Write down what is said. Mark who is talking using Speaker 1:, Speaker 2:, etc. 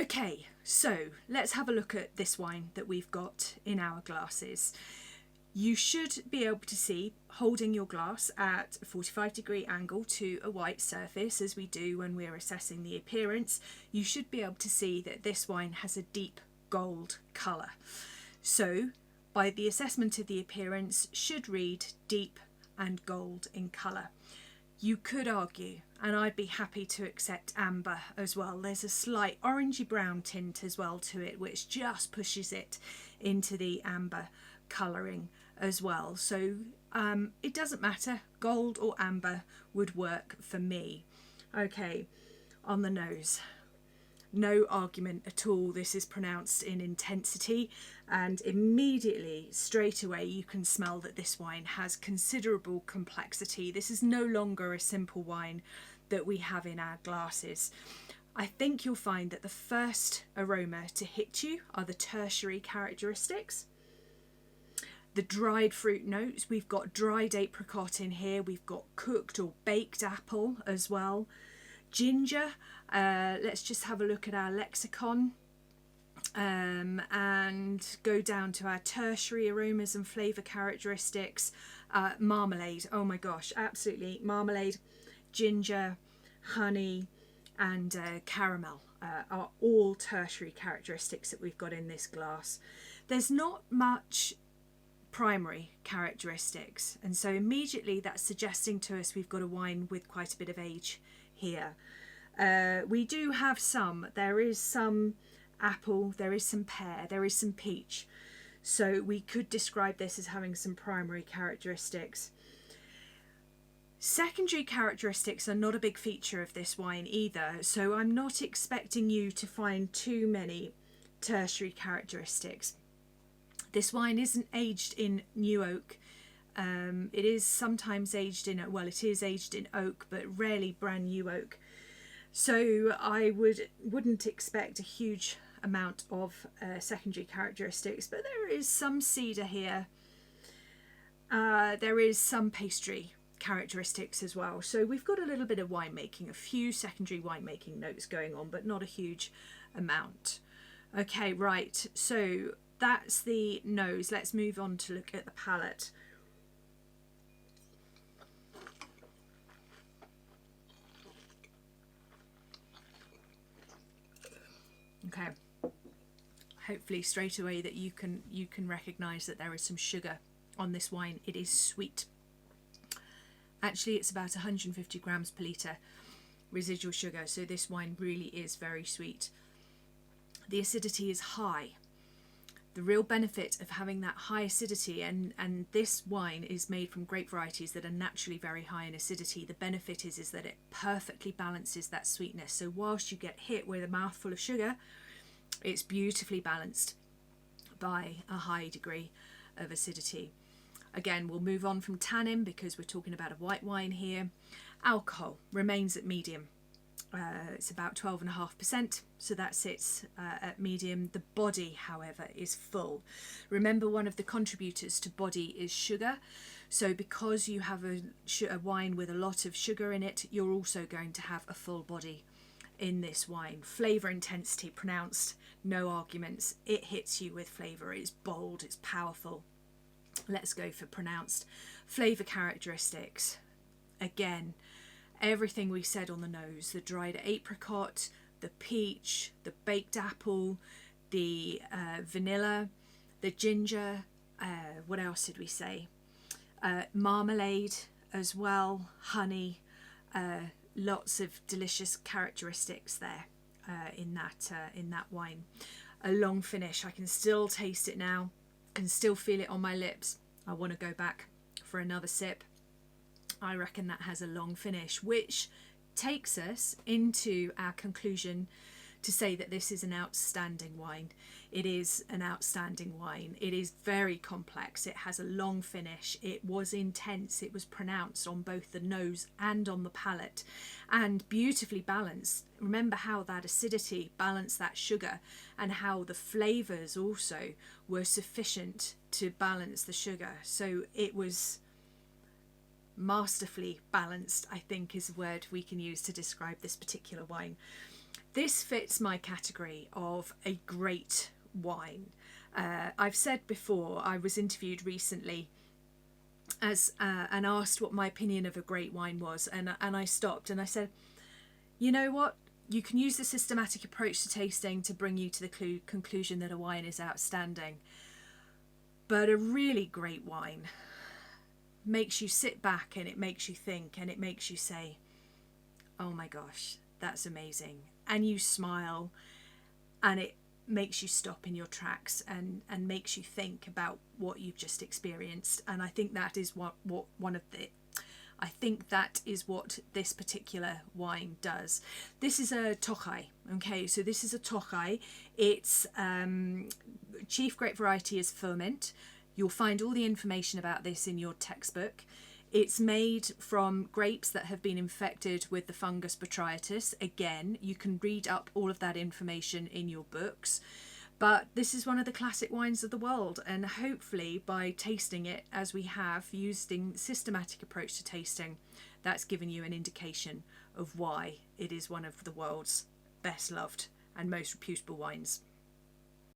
Speaker 1: Okay, so let's have a look at this wine that we've got in our glasses. You should be able to see, holding your glass at a 45-degree angle to a white surface, as we do when we're assessing the appearance, you should be able to see that this wine has a deep gold colour. So, by the assessment of the appearance, should read deep and gold in colour. You could argue, and I'd be happy to accept amber as well. There's a slight orangey brown tint as well to it, which just pushes it into the amber colouring as well. So it doesn't matter, gold or amber would work for me. Okay, on the nose, no argument at all. This is pronounced in intensity, and immediately, straight away, you can smell that this wine has considerable complexity. This is no longer a simple wine that we have in our glasses. I think you'll find that the first aroma to hit you are the tertiary characteristics. The dried fruit notes, we've got dried apricot in here, we've got cooked or baked apple as well. Ginger, let's just have a look at our lexicon and go down to our tertiary aromas and flavour characteristics. Marmalade, oh my gosh, absolutely, marmalade, ginger, honey and caramel are all tertiary characteristics that we've got in this glass. There's not much primary characteristics, and so immediately that's suggesting to us we've got a wine with quite a bit of age here. We do have some, there is some apple, there is some pear, there is some peach, so we could describe this as having some primary characteristics. Secondary characteristics are not a big feature of this wine either, so I'm not expecting you to find too many tertiary characteristics. This wine isn't aged in new oak. It is sometimes aged in, well, it is aged in oak, but rarely brand new oak. So I wouldn't expect a huge amount of secondary characteristics, but there is some cedar here. There is some pastry characteristics as well. So we've got a little bit of winemaking, a few secondary winemaking notes going on, but not a huge amount. Okay, right, so that's the nose. Let's move on to look at the palate. Okay, hopefully straight away that you can recognize that there is some sugar on this wine. It is sweet. Actually, it's about 150 grams per litre residual sugar, so this wine really is very sweet. The acidity is high. The real benefit of having that high acidity, and this wine is made from grape varieties that are naturally very high in acidity, the benefit is that it perfectly balances that sweetness. So whilst you get hit with a mouthful of sugar, it's beautifully balanced by a high degree of acidity. Again, we'll move on from tannin because we're talking about a white wine here. Alcohol remains at medium. It's about 12.5%, so that sits at medium. The body, however, is full. Remember, one of the contributors to body is sugar, so because you have a wine with a lot of sugar in it, you're also going to have a full body in this wine. Flavour intensity pronounced, no arguments. It hits you with flavour. It's bold, it's powerful. Let's go for pronounced. Flavour characteristics. Again, everything we said on the nose, the dried apricot, the peach, the baked apple, the vanilla, the ginger, what else did we say? Marmalade as well, honey, lots of delicious characteristics there in that wine. A long finish, I can still taste it now, can still feel it on my lips. I want to go back for another sip. I reckon that has a long finish, which takes us into our conclusion to say that this is an outstanding wine. It is an outstanding wine. It is very complex. It has a long finish. It was intense. It was pronounced on both the nose and on the palate, and beautifully balanced. Remember how that acidity balanced that sugar, and how the flavours also were sufficient to balance the sugar. So it was masterfully balanced, I think, is a word we can use to describe this particular wine. This fits my category of a great wine. I've said before, I was interviewed recently and asked what my opinion of a great wine was, and I stopped and I said, you know what? You can use the systematic approach to tasting to bring you to the conclusion that a wine is outstanding. But a really great wine makes you sit back, and it makes you think, and it makes you say, oh my gosh, that's amazing. And you smile, and it makes you stop in your tracks and makes you think about what you've just experienced. And I think that is what this particular wine does. This is a Tokaji. Okay, so this is a Tokaji. Its chief grape variety is Ferment. You'll find all the information about this in your textbook. It's made from grapes that have been infected with the fungus Botrytis. Again, you can read up all of that information in your books. But this is one of the classic wines of the world, and hopefully by tasting it as we have, using systematic approach to tasting, that's given you an indication of why it is one of the world's best loved and most reputable wines.